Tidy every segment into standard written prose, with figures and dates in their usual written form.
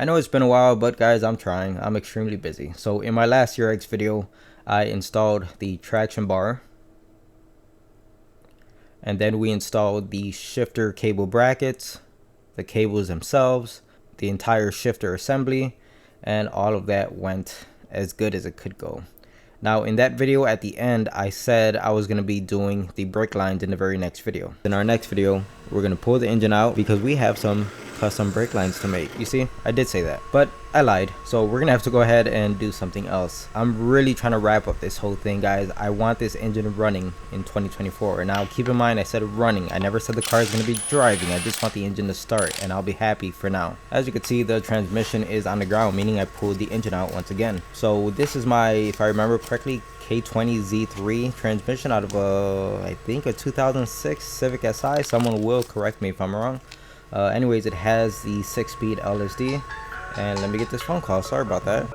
I know it's been a while, but guys, I'm trying. I'm extremely busy. So in my last CRX video, I installed the traction bar, and then we installed the shifter cable brackets, the cables themselves, the entire shifter assembly, and all of that went as good as it could go. Now in that video at the end, I said I was going to be doing the brake lines in the very next video. In our next video, we're going to pull the engine out because we have some custom brake lines to make. You see, I did say that, but I lied. So we're gonna have to go ahead and do something else. I'm really trying to wrap up this whole thing, guys. I want this engine running in 2024. Now keep in mind, I said running. I never said the car is gonna be driving. I just want the engine to start, and I'll be happy for now. As you can see, the transmission is on the ground, meaning I pulled the engine out once again. So this is my, if I remember correctly, K20Z3 transmission out of I think a 2006 Civic Si. Someone will correct me if I'm wrong. Anyways, it has the 6-speed LSD, and let me get this phone call. Sorry about that.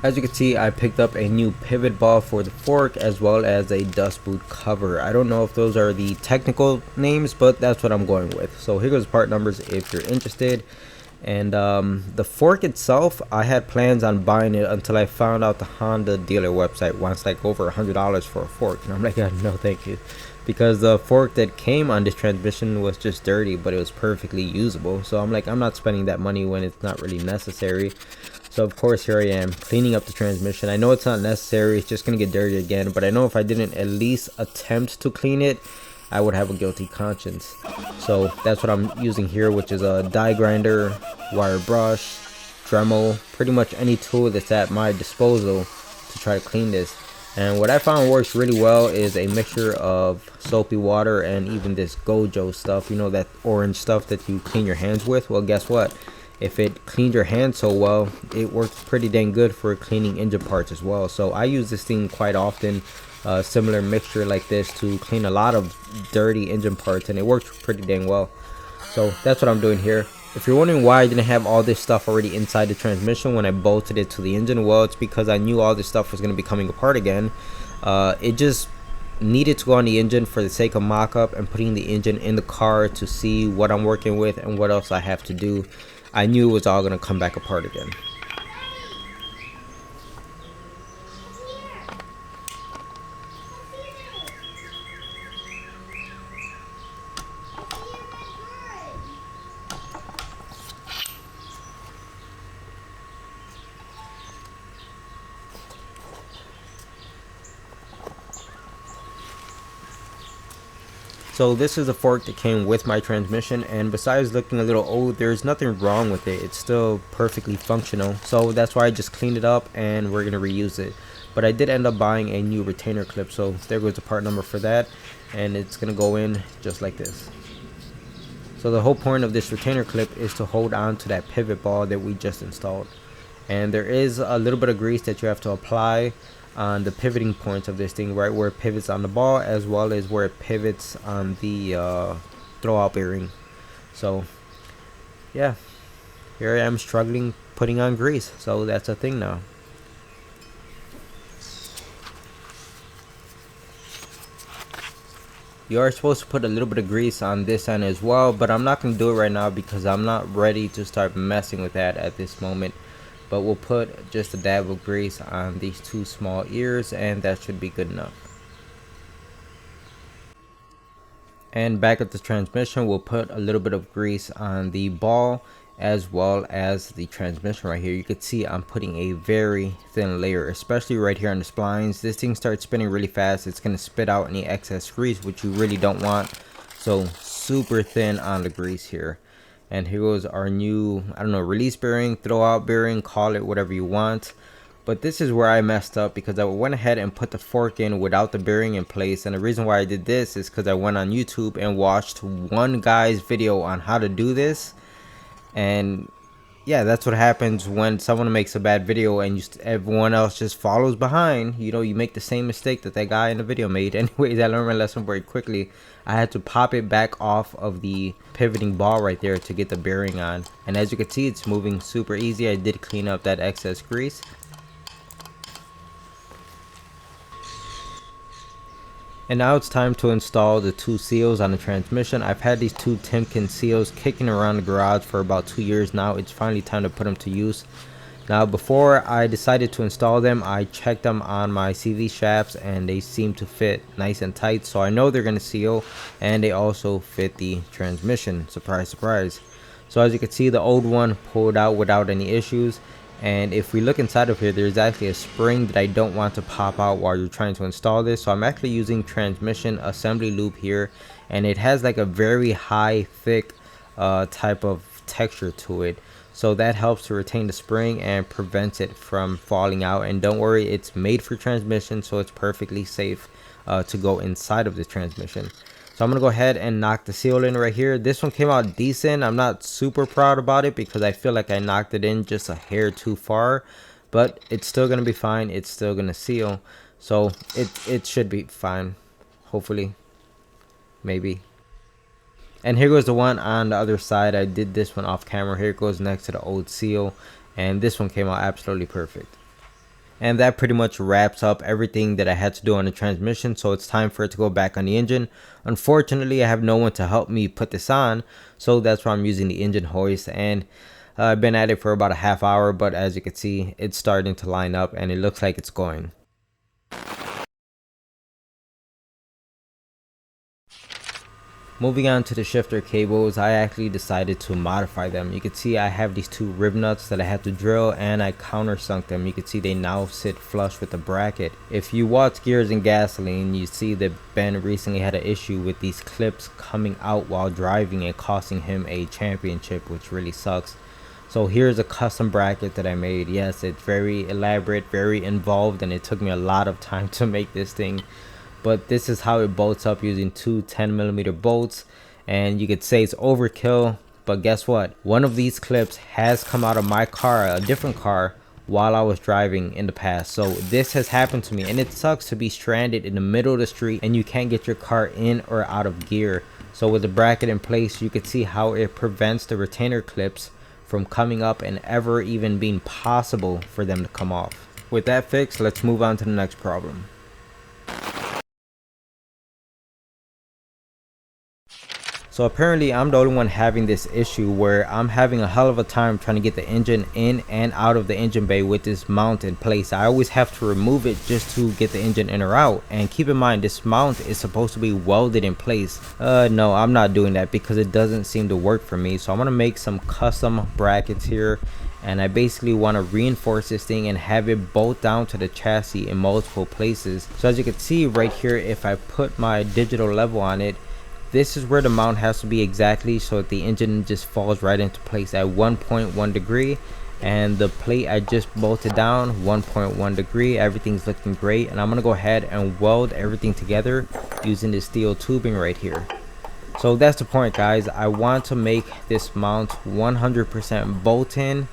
As you can see, I picked up a new pivot ball for the fork as well as a dust boot cover. I don't know if those are the technical names, but that's what I'm going with. So here goes part numbers if you're interested. And the fork itself, I had plans on buying it until I found out the Honda dealer website wants like over $100 for a fork, and I'm like, no thank you, because the fork that came on this transmission was just dirty, but it was perfectly usable. So I'm like, I'm not spending that money when it's not really necessary. So of course here I am cleaning up the transmission. I know it's not necessary, it's just gonna get dirty again, but I know if I didn't at least attempt to clean it, I would have a guilty conscience. So that's what I'm using here, which is a die grinder, wire brush, Dremel, pretty much any tool that's at my disposal to try to clean this. And what I found works really well is a mixture of soapy water and even this Gojo stuff, you know, that orange stuff that you clean your hands with. Well, guess what? If it cleaned your hands so well, it works pretty dang good for cleaning engine parts as well. So I use this thing quite often, similar mixture like this, to clean a lot of dirty engine parts, and it works pretty dang well. So that's what I'm doing here. If you're wondering why I didn't have all this stuff already inside the transmission when I bolted it to the engine, well, it's because I knew all this stuff was going to be coming apart again. It just needed to go on the engine for the sake of mock-up and putting the engine in the car to see what I'm working with and what else I have to do. I knew it was all going to come back apart again. So this is a fork that came with my transmission, and besides looking a little old, there's nothing wrong with it. It's still perfectly functional. So that's why I just cleaned it up and we're gonna reuse it. But I did end up buying a new retainer clip, so there goes the part number for that, and it's gonna go in just like this. So the whole point of this retainer clip is to hold on to that pivot ball that we just installed. And there is a little bit of grease that you have to apply on the pivoting points of this thing, right where it pivots on the ball as well as where it pivots on the throwout bearing. So yeah, here I am struggling putting on grease, so that's a thing now. You are supposed to put a little bit of grease on this end as well, but I'm not going to do it right now because I'm not ready to start messing with that at this moment. But we'll put just a dab of grease on these two small ears, and that should be good enough. And back at the transmission, we'll put a little bit of grease on the ball as well as the transmission right here. You can see I'm putting a very thin layer, especially right here on the splines. This thing starts spinning really fast. It's going to spit out any excess grease, which you really don't want. So super thin on the grease here. And here goes our new, I don't know, release bearing, throwout bearing, call it whatever you want. But this is where I messed up because I went ahead and put the fork in without the bearing in place. And the reason why I did this is because I went on YouTube and watched one guy's video on how to do this. And yeah, that's what happens when someone makes a bad video and everyone else just follows behind. You know, you make the same mistake that that guy in the video made. Anyways, I learned my lesson very quickly. I had to pop it back off of the pivoting ball right there to get the bearing on. And as you can see, it's moving super easy. I did clean up that excess grease. And now it's time to install the two seals on the transmission. I've had these two Timken seals kicking around the garage for about 2 years now. It's finally time to put them to use. Now before I decided to install them, I checked them on my CV shafts and they seem to fit nice and tight, so I know they're going to seal, and they also fit the transmission. Surprise, surprise. So as you can see, the old one pulled out without any issues. And if we look inside of here, there's actually a spring that I don't want to pop out while you're trying to install this. So I'm actually using transmission assembly lube here, and it has like a very high thick type of texture to it, so that helps to retain the spring and prevents it from falling out. And don't worry, it's made for transmission, so it's perfectly safe to go inside of the transmission. So I'm gonna go ahead and knock the seal in right here. This one came out decent. I'm not super proud about it because I feel like I knocked it in just a hair too far, but it's still gonna be fine. It's still gonna seal, so it should be fine, hopefully, maybe. And here goes the one on the other side. I did this one off camera. Here it goes next to the old seal, and this one came out absolutely perfect. And that pretty much wraps up everything that I had to do on the transmission, so it's time for it to go back on the engine. Unfortunately, I have no one to help me put this on, so that's why I'm using the engine hoist. And I've been at it for about a half hour, but as you can see, it's starting to line up and it looks like it's going. Moving on to the shifter cables, I actually decided to modify them. You can see I have these two rib nuts that I had to drill, and I countersunk them. You can see they now sit flush with the bracket. If you watch Gears and Gasoline, you see that Ben recently had an issue with these clips coming out while driving and costing him a championship, which really sucks. So here's a custom bracket that I made. Yes, it's very elaborate, very involved, and it took me a lot of time to make this thing. But this is how it bolts up using two 10mm bolts, and you could say it's overkill, but guess what? One of these clips has come out of my car, a different car, while I was driving in the past. So this has happened to me, and it sucks to be stranded in the middle of the street and you can't get your car in or out of gear. So with the bracket in place, you could see how it prevents the retainer clips from coming up and ever even being possible for them to come off. With that fixed, let's move on to the next problem. So apparently I'm the only one having this issue where I'm having a hell of a time trying to get the engine in and out of the engine bay with this mount in place. I always have to remove it just to get the engine in or out. And keep in mind, this mount is supposed to be welded in place. No, I'm not doing that because it doesn't seem to work for me. So I'm gonna make some custom brackets here, and I basically want to reinforce this thing and have it bolt down to the chassis in multiple places. So as you can see right here, if I put my digital level on it, this is where the mount has to be exactly, so that the engine just falls right into place at 1.1 degree, and the plate I just bolted down 1.1 degree. Everything's looking great, and I'm gonna go ahead and weld everything together using this steel tubing right here. So that's the point, guys. I want to make this mount 100% bolt in,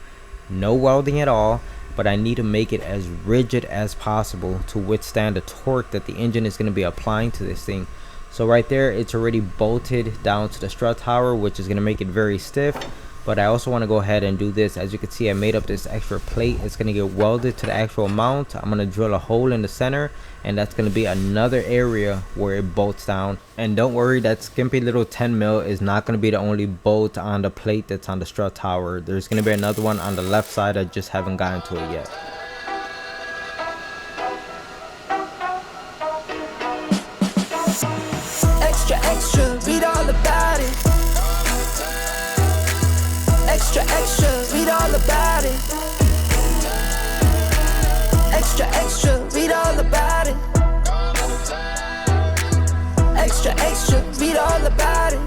no welding at all, but I need to make it as rigid as possible to withstand the torque that the engine is going to be applying to this thing. So right there, it's already bolted down to the strut tower, which is going to make it very stiff. But I also want to go ahead and do this. As you can see, I made up this extra plate. It's going to get welded to the actual mount. I'm going to drill a hole in the center, and that's going to be another area where it bolts down. And don't worry, that skimpy little 10 mil is not going to be the only bolt on the plate that's on the strut tower. There's going to be another one on the left side. I just haven't gotten to it yet. Extra, read all about it. Extra, read all about it. Extra, read all about it. Extra, read all about it.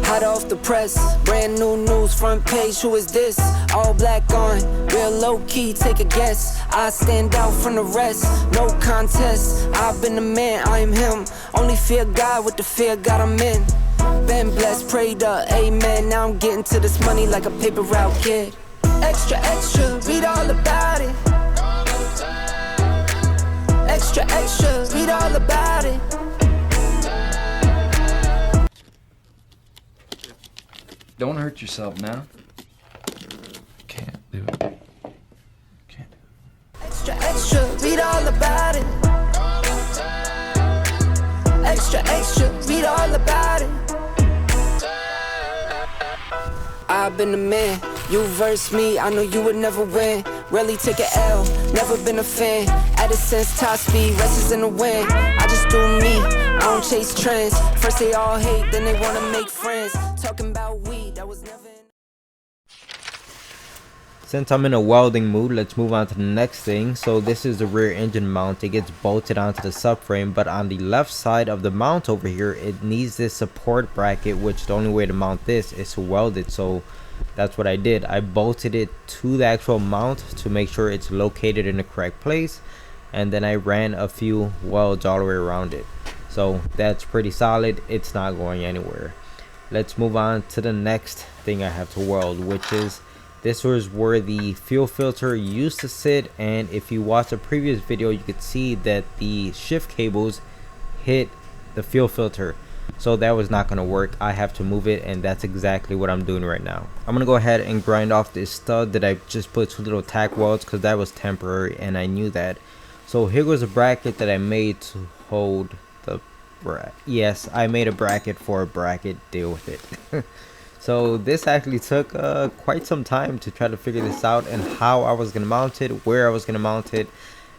Hot off the press, brand new news, front page, who is this? All black on, real low key, take a guess. I stand out from the rest, no contest. I've been the man, I am him. Only fear God with the fear God I'm in. Been blessed, prayed up, amen. Now I'm getting to this money like a paper route kid. Extra, read all about it. Extra, read all about it. Don't hurt yourself now. Can't do it. Can't do it. Extra, read all about it. extra, extra, read all about it. I've been the man, you verse me, I know you would never win. Rarely take an L, never been a fan. Added sense, top speed, rest is in the wind. I just do me, I don't chase trends. First they all hate, then they wanna make friends. Talking about weed, that was never. Since I'm in a welding mood, let's move on to the next thing. So this is the rear engine mount. It gets bolted onto the subframe, but on the left side of the mount over here, it needs this support bracket, which the only way to mount this is to weld it. So that's what I did. I bolted it to the actual mount to make sure it's located in the correct place, and then I ran a few welds all the way around it. So that's pretty solid. It's not going anywhere. Let's move on to the next thing I have to weld, which is this was where the fuel filter used to sit, and if you watch a previous video, you could see that the shift cables hit the fuel filter. So that was not going to work. I have to move it, and that's exactly what I'm doing right now. I'm going to go ahead and grind off this stud that I just put 2 little tack welds because that was temporary, and I knew that. So here was a bracket that I made to hold the bracket. Yes, I made a bracket for a bracket. Deal with it. So this actually took quite some time to try to figure this out and how I was going to mount it, where I was going to mount it,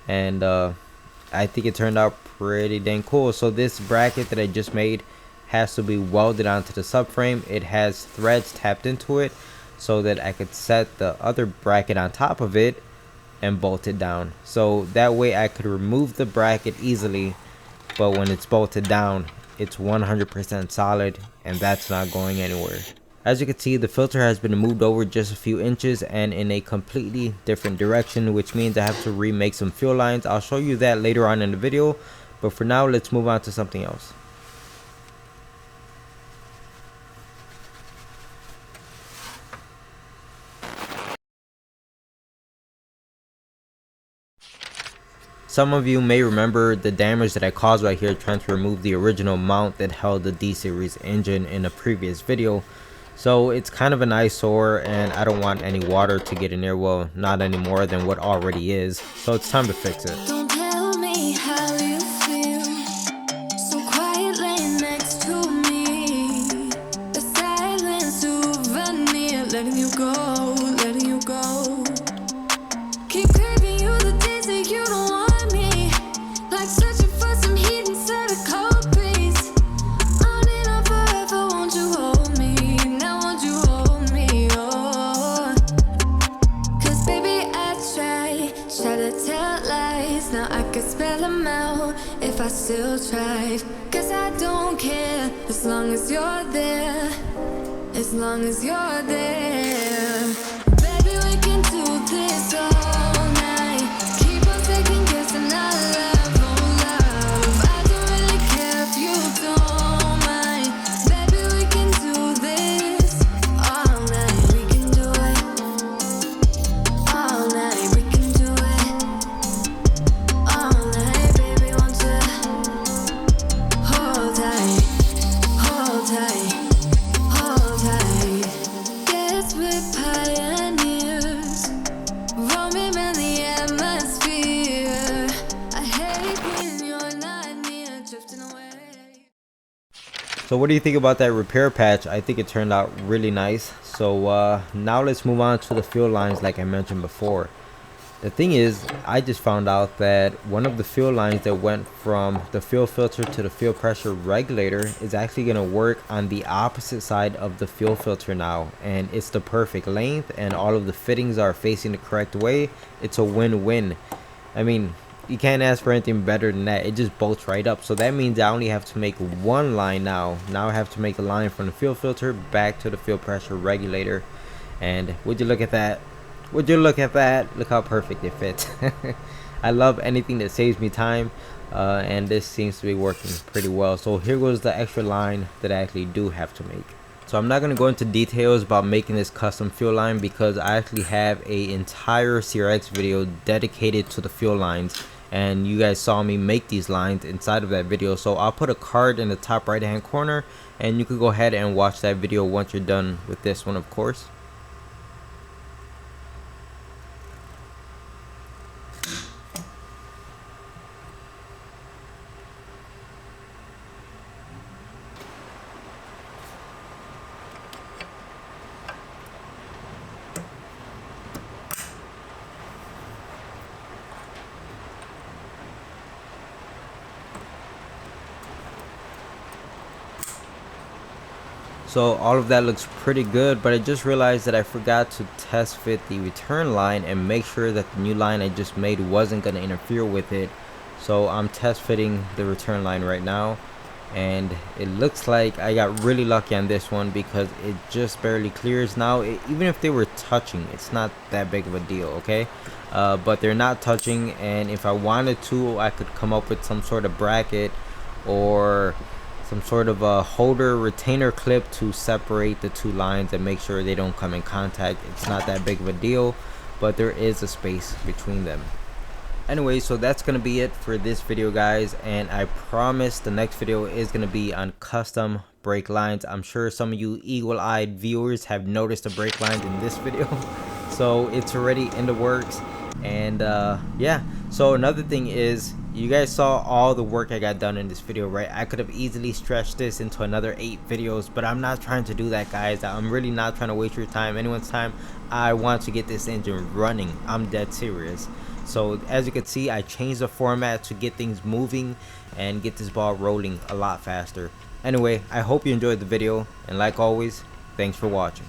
and I think it turned out pretty dang cool. So this bracket that I just made has to be welded onto the subframe. It has threads tapped into it so that I could set the other bracket on top of it and bolt it down. So that way I could remove the bracket easily, but when it's bolted down, it's 100% solid, and that's not going anywhere. As you can see, the filter has been moved over just a few inches and in a completely different direction, which means I have to remake some fuel lines. I'll show you that later on in the video, but for now, let's move on to something else. Some of you may remember the damage that I caused right here trying to remove the original mount that held the D-Series engine in a previous video. So it's kind of an eyesore, and I don't want any water to get in there. Well, not any more than what already is. So it's time to fix it. Don't tell me how you feel, so quietly next to me. The silence souvenir, letting you go, letting you go. Keep craving you the days that you don't want me, like searching for some heat inside a cold breeze. On and on forever, won't you hold me? Now won't you hold me? Oh, 'cause baby I try to tell lies. Now I could spell them out if I still tried. 'Cause I don't care as long as you're there, as long as you're there. Baby, we can do this all night. Keep on second guessing our love, oh love. I don't really care if you don't mind. Baby, we can do this all night. We can do it all night. We can do it all night. Baby, won't you hold tight, hold tight, hold tight. Yes, we're pioneers, roaming in the atmosphere. I hate when you're not near, drifting away. So what do you think about that repair patch? I think it turned out really nice. So now let's move on to the fuel lines like I mentioned before. The thing is, I just found out that one of the fuel lines that went from the fuel filter to the fuel pressure regulator is actually going to work on the opposite side of the fuel filter now, and it's the perfect length and all of the fittings are facing the correct way. It's a win-win. I mean, you can't ask for anything better than that. It just bolts right up. So that means I only have to make one line now. Now I have to make a line from the fuel filter back to the fuel pressure regulator, and would you look at that? Would you look at that? Look how perfect it fits. I love anything that saves me time, and this seems to be working pretty well. So here goes the extra line that I actually do have to make. So I'm not going to go into details about making this custom fuel line because I actually have an entire CRX video dedicated to the fuel lines, and you guys saw me make these lines inside of that video. So I'll put a card in the top right hand corner, and you can go ahead and watch that video once you're done with this one, of course. So all of that looks pretty good, but I just realized that I forgot to test fit the return line and make sure that the new line I just made wasn't going to interfere with it. So I'm test fitting the return line right now, and it looks like I got really lucky on this one because it just barely clears. Now even if they were touching, it's not that big of a deal, okay? But they're not touching, and if I wanted to, I could come up with some sort of bracket or some sort of a holder retainer clip to separate the two lines and make sure they don't come in contact. It's not that big of a deal, but there is a space between them. Anyway, so that's gonna be it for this video, guys, and I promise the next video is gonna be on custom brake lines. I'm sure some of you eagle-eyed viewers have noticed the brake lines in this video, so it's already in the works. And yeah, so another thing is, you guys saw all the work I got done in this video, right? I could have easily stretched this into another 8 videos, but I'm not trying to do that, guys. I'm really not trying to waste your time, anyone's time. I want to get this engine running. I'm dead serious. So as you can see, I changed the format to get things moving and get this ball rolling a lot faster. Anyway, I hope you enjoyed the video, and like always, thanks for watching.